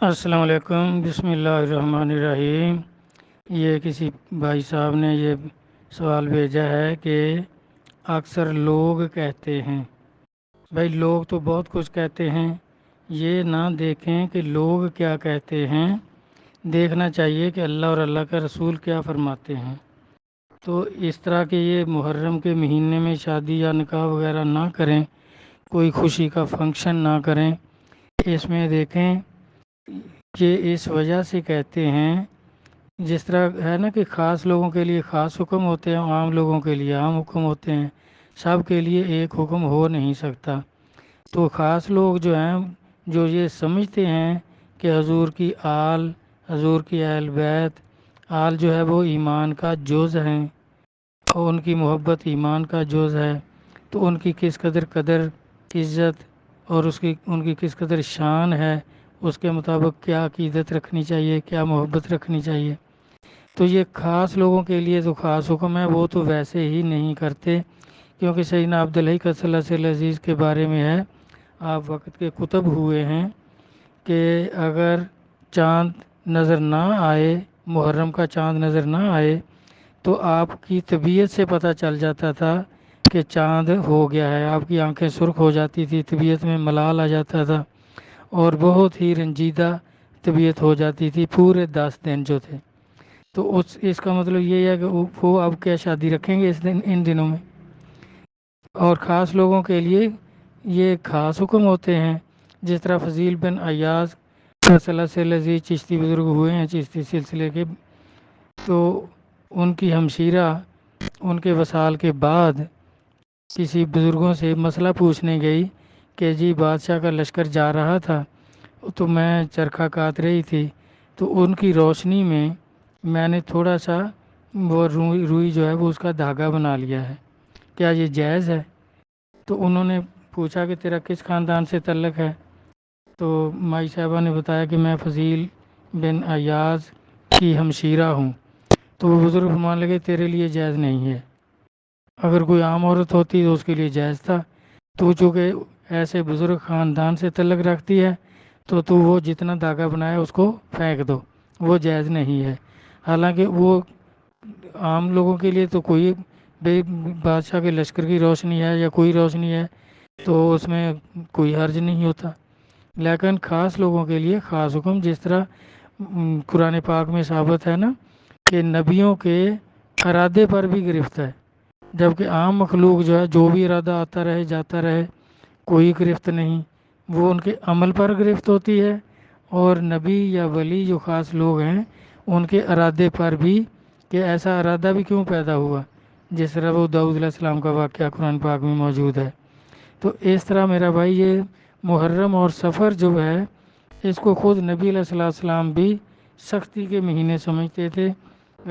السلام علیکم، بسم اللہ الرحمن الرحیم۔ یہ کسی بھائی صاحب نے یہ سوال بھیجا ہے کہ اکثر لوگ کہتے ہیں، بھائی لوگ تو بہت کچھ کہتے ہیں، یہ نہ دیکھیں کہ لوگ کیا کہتے ہیں، دیکھنا چاہیے کہ اللہ اور اللہ کا رسول کیا فرماتے ہیں۔ تو اس طرح کے یہ محرم کے مہینے میں شادی یا نکاح وغیرہ نہ کریں، کوئی خوشی کا فنکشن نہ کریں۔ اس میں دیکھیں کہ اس وجہ سے کہتے ہیں، جس طرح ہے نا کہ خاص لوگوں کے لیے خاص حکم ہوتے ہیں، عام لوگوں کے لیے عام حکم ہوتے ہیں، سب کے لیے ایک حکم ہو نہیں سکتا۔ تو خاص لوگ جو ہیں، جو یہ سمجھتے ہیں کہ حضور کی آل، حضور کی اہل بیت، آل جو ہے وہ ایمان کا جز ہیں اور ان کی محبت ایمان کا جز ہے، تو ان کی کس قدر قدر، عزت اور ان کی کس قدر شان ہے، اس کے مطابق کیا عقیدت رکھنی چاہیے، کیا محبت رکھنی چاہیے۔ تو یہ خاص لوگوں کے لیے تو خاص حکم ہے، وہ تو ویسے ہی نہیں کرتے، کیونکہ سیدنا عبداللہ صلی اللہ علیہ عزیز کے بارے میں ہے، آپ وقت کے کتب ہوئے ہیں کہ اگر چاند نظر نہ آئے، محرم کا چاند نظر نہ آئے، تو آپ کی طبیعت سے پتہ چل جاتا تھا کہ چاند ہو گیا ہے، آپ کی آنکھیں سرخ ہو جاتی تھی، طبیعت میں ملال آ جاتا تھا اور بہت ہی رنجیدہ طبیعت ہو جاتی تھی پورے 10 دن جو تھے۔ تو اس کا مطلب یہ ہے کہ وہ اب کیا شادی رکھیں گے ان دنوں میں۔ اور خاص لوگوں کے لیے یہ خاص حکم ہوتے ہیں، جس طرح فضیل بن ایاز صلی اللہ علیہ عزیز چشتی بزرگ ہوئے ہیں چشتی سلسلے کے، تو ان کی ہمشیرہ ان کے وصال کے بعد کسی بزرگوں سے مسئلہ پوچھنے گئی کہ جی بادشاہ کا لشکر جا رہا تھا، تو میں چرخہ کاٹ رہی تھی، تو ان کی روشنی میں نے تھوڑا سا وہ روئی جو ہے وہ اس کا دھاگا بنا لیا ہے، کیا یہ جائز ہے؟ تو انہوں نے پوچھا کہ تیرا کس خاندان سے تعلق ہے؟ تو مائی صاحبہ نے بتایا کہ میں فضیل بن ایاز کی ہمشیرہ ہوں۔ تو وہ بزرگ فرمان لگے تیرے لیے جائز نہیں ہے، اگر کوئی عام عورت ہوتی تو اس کے لیے جائز تھا، تو چونکہ ایسے بزرگ خاندان سے تعلق رکھتی ہے تو وہ جتنا دھاگا بنایا اس کو پھینک دو، وہ جائز نہیں ہے۔ حالانکہ وہ عام لوگوں کے لیے تو کوئی بادشاہ کے لشکر کی روشنی ہے یا کوئی روشنی ہے تو اس میں کوئی حرج نہیں ہوتا، لیکن خاص لوگوں کے لیے خاص حکم، جس طرح قرآن پاک میں ثابت ہے نا کہ نبیوں کے ارادے پر بھی گرفت ہے، جبکہ عام مخلوق جو ہے جو بھی ارادہ آتا رہے جاتا رہے کوئی گرفت نہیں، وہ ان کے عمل پر گرفت ہوتی ہے، اور نبی یا ولی جو خاص لوگ ہیں ان کے ارادے پر بھی، کہ ایسا ارادہ بھی کیوں پیدا ہوا، جس طرح وہ داؤد علیہ السلام کا واقعہ قرآن پاک میں موجود ہے۔ تو اس طرح میرا بھائی یہ محرم اور سفر جو ہے، اس کو خود نبی علیہ السلام بھی سختی کے مہینے سمجھتے تھے،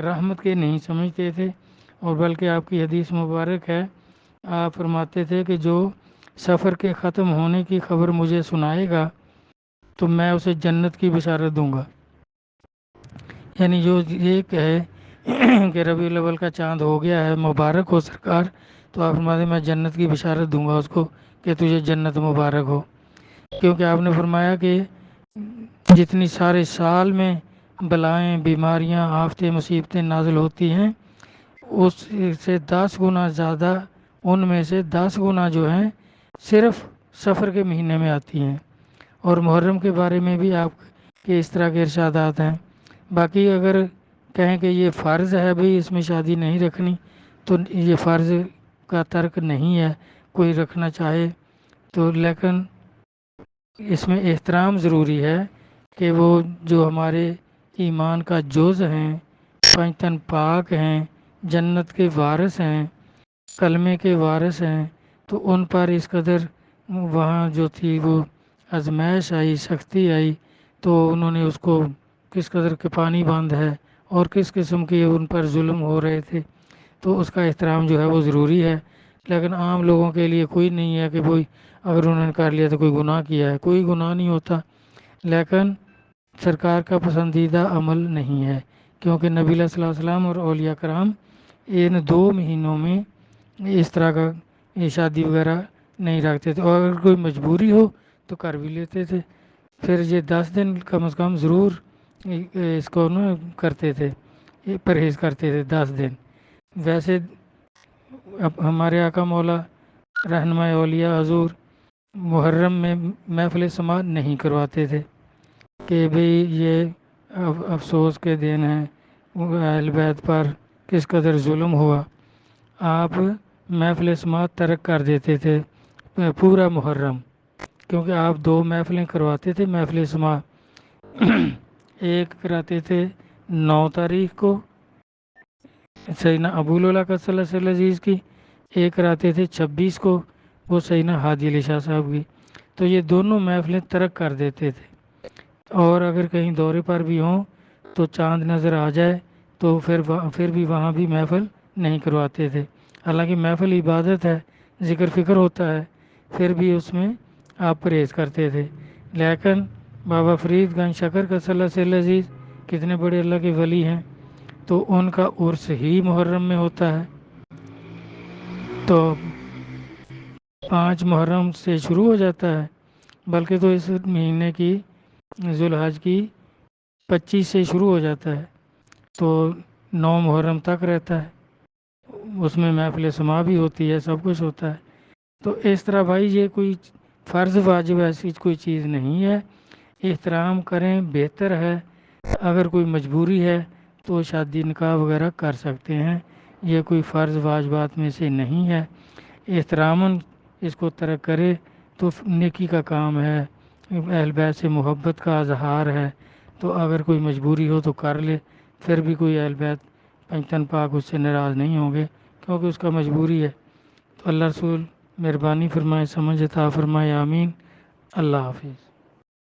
رحمت کے نہیں سمجھتے تھے، اور بلکہ آپ کی حدیث مبارک ہے، آپ فرماتے تھے کہ جو سفر کے ختم ہونے کی خبر مجھے سنائے گا تو میں اسے جنت کی بشارت دوں گا۔ یعنی جو یہ کہے کہ ربیع الاول کا چاند ہو گیا ہے، مبارک ہو سرکار، تو آپ فرماتے ہیں میں جنت کی بشارت دوں گا اس کو کہ تجھے جنت مبارک ہو، کیونکہ آپ نے فرمایا کہ جتنی سارے سال میں بلائیں، بیماریاں، آفتیں، مصیبتیں نازل ہوتی ہیں، اس سے 10 گنا زیادہ، ان میں سے 10 گنا جو ہیں صرف سفر کے مہینے میں آتی ہیں۔ اور محرم کے بارے میں بھی آپ کے اس طرح کے ارشادات ہیں۔ باقی اگر کہیں کہ یہ فرض ہے بھئی اس میں شادی نہیں رکھنی، تو یہ فرض کا ترک نہیں ہے، کوئی رکھنا چاہے تو، لیکن اس میں احترام ضروری ہے کہ وہ جو ہمارے ایمان کا جز ہیں، پنج تن پاک ہیں، جنت کے وارث ہیں، کلمے کے وارث ہیں، تو ان پر اس قدر وہاں جو تھی وہ آزمائش آئی، سختی آئی، تو انہوں نے اس کو کس قدر کے پانی باندھ ہے اور کس قسم کے ان پر ظلم ہو رہے تھے، تو اس کا احترام جو ہے وہ ضروری ہے۔ لیکن عام لوگوں کے لیے کوئی نہیں ہے کہ کوئی اگر انہوں نے کر لیا تو کوئی گناہ کیا ہے، کوئی گناہ نہیں ہوتا، لیکن سرکار کا پسندیدہ عمل نہیں ہے، کیونکہ نبی علیہ السلام اور اولیاء کرام ان 2 مہینوں میں اس طرح کا شادی وغیرہ نہیں رکھتے تھے، اور اگر کوئی مجبوری ہو تو کر بھی لیتے تھے۔ پھر یہ 10 دن کم از کم ضرور اس کو نا کرتے تھے، یہ پرہیز کرتے تھے 10 دن۔ ویسے اب ہمارے آقا مولا رہنما اولیاء حضور محرم میں محفل سماعت نہیں کرواتے تھے کہ بھئی یہ افسوس کے دن ہیں، اہل بیت پر کس قدر ظلم ہوا۔ آپ محفل سماعت ترک کر دیتے تھے پورا محرم، کیونکہ آپ 2 محفلیں کرواتے تھے محفل سماعت۔ ایک کراتے تھے 9 تاریخ کو سیدنا ابو العلا کا صلی اللہ علیہ عزیز کی، ایک کراتے تھے 26 کو وہ سیدنا ہادی علی شاہ صاحب کی۔ تو یہ دونوں محفلیں ترک کر دیتے تھے، اور اگر کہیں دورے پر بھی ہوں تو چاند نظر آ جائے تو پھر بھی وہاں بھی محفل نہیں کرواتے تھے۔ حالانکہ محفل عبادت ہے، ذکر فکر ہوتا ہے، پھر بھی اس میں آپ پرہیز کرتے تھے۔ لیکن بابا فرید گنج شکر کا صلی اللہ علیہ عزیز کتنے بڑے اللہ کے ولی ہیں، تو ان کا عرس ہی محرم میں ہوتا ہے۔ تو 5 محرم سے شروع ہو جاتا ہے، بلکہ تو اس مہینے کی ذوالحج کی 25 سے شروع ہو جاتا ہے، تو 9 محرم تک رہتا ہے۔ اس میں محفل سماع بھی ہوتی ہے، سب کچھ ہوتا ہے۔ تو اس طرح بھائی یہ کوئی فرض واجب ایسی کوئی چیز نہیں ہے، احترام کریں بہتر ہے۔ اگر کوئی مجبوری ہے تو شادی نکاح وغیرہ کر سکتے ہیں، یہ کوئی فرض واجبات میں سے نہیں ہے۔ احتراماً اس کو ترک کرے تو نیکی کا کام ہے، اہل بیت سے محبت کا اظہار ہے۔ تو اگر کوئی مجبوری ہو تو کر لے، پھر بھی کوئی اہل بیت پنجتن پاک اس سے ناراض نہیں ہوں گے، کیونکہ اس کا مجبوری ہے۔ تو اللہ رسول مہربانی فرمائے، سمجھ عطا فرمائے، آمین۔ اللہ حافظ۔